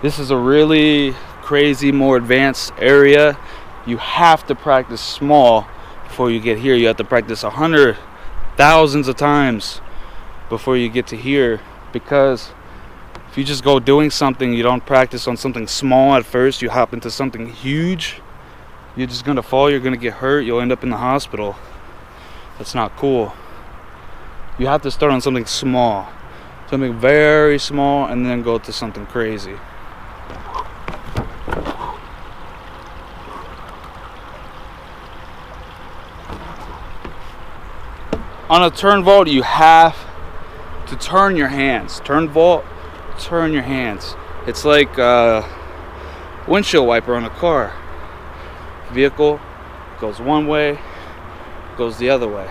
This is a really crazy, more advanced area. You have to practice small before you get here. You have to practice 100 thousands of times before you get to here, because if you just go doing something, you don't practice on something small at first, you hop into something huge, you're just gonna fall, you're gonna get hurt, you'll end up in the hospital. That's not cool. You have to start on something small, something very small, and then go to something crazy. On a turn vault, you have to turn your hands. Turn vault, turn your hands. It's like a windshield wiper on a car. Vehicle goes one way, goes the other way.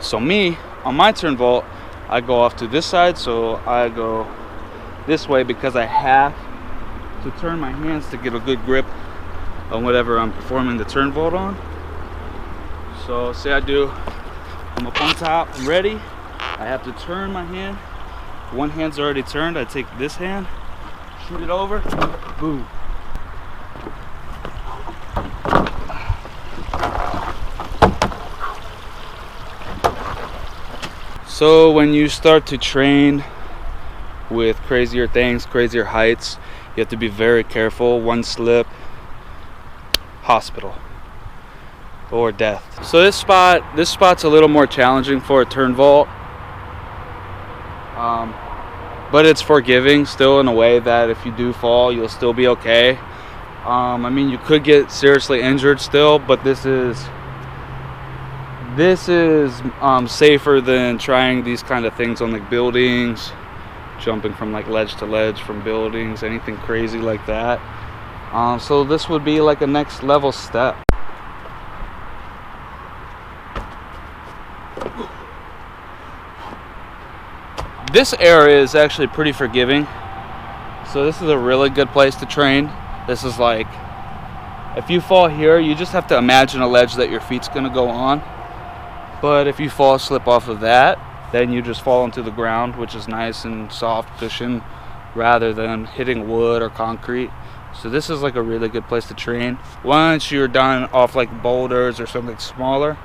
So me, on my turn vault, I go off to this side, so I go this way because I have to turn my hands to get a good grip on whatever I'm performing the turn vault on. So say I'm up on top, I'm ready. I have to turn my hand. One hand's already turned. I take this hand, shoot it over, boom. So when you start to train with crazier things, crazier heights, you have to be very careful. One slip, hospital or death. So this spot's a little more challenging for a turn vault, but it's forgiving still in a way that if you do fall, you'll still be okay. I mean, you could get seriously injured still, but this is safer than trying these kind of things on like buildings, jumping from like ledge to ledge from buildings, anything crazy like that. So this would be like a next level step. This area is actually pretty forgiving, so this is a really good place to train. This is like, if you fall here, you just have to imagine a ledge that your feet's gonna go on. But if you slip off of that, then you just fall into the ground, which is nice and soft cushion, rather than hitting wood or concrete. So this is like a really good place to train. Once you're done off like boulders or something smaller,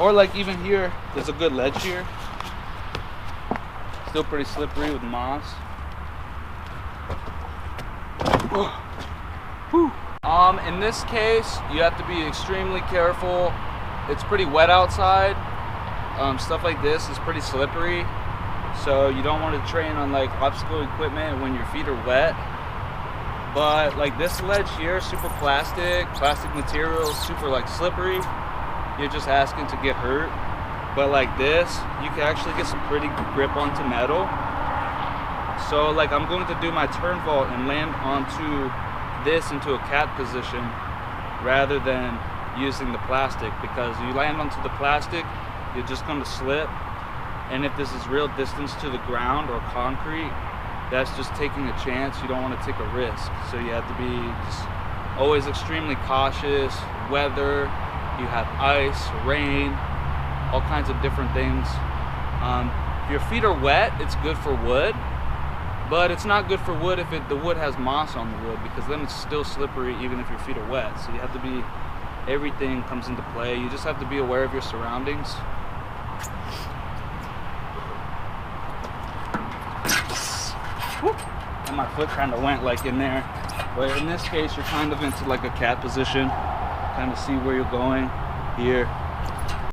or like even here, there's a good ledge here. Still pretty slippery with moss. In this case, you have to be extremely careful. It's pretty wet outside. Stuff like this is pretty slippery. So you don't want to train on like obstacle equipment when your feet are wet. But like this ledge here, super plastic material, super like slippery. You're just asking to get hurt. But like this, you can actually get some pretty good grip onto metal. So like I'm going to do my turn vault and land onto this into a cat position rather than using the plastic, because you land onto the plastic, you're just going to slip. And if this is real distance to the ground or concrete, that's just taking a chance. You don't want to take a risk. So you have to be just always extremely cautious. Weather, you have ice, rain, all kinds of different things. If your feet are wet, it's good for wood, but it's not good for wood if the wood has moss on the wood, because then it's still slippery even if your feet are wet. So you have to be, everything comes into play. You just have to be aware of your surroundings. And my foot kind of went like in there, but in this case you're kind of into like a cat position, kind of see where you're going here.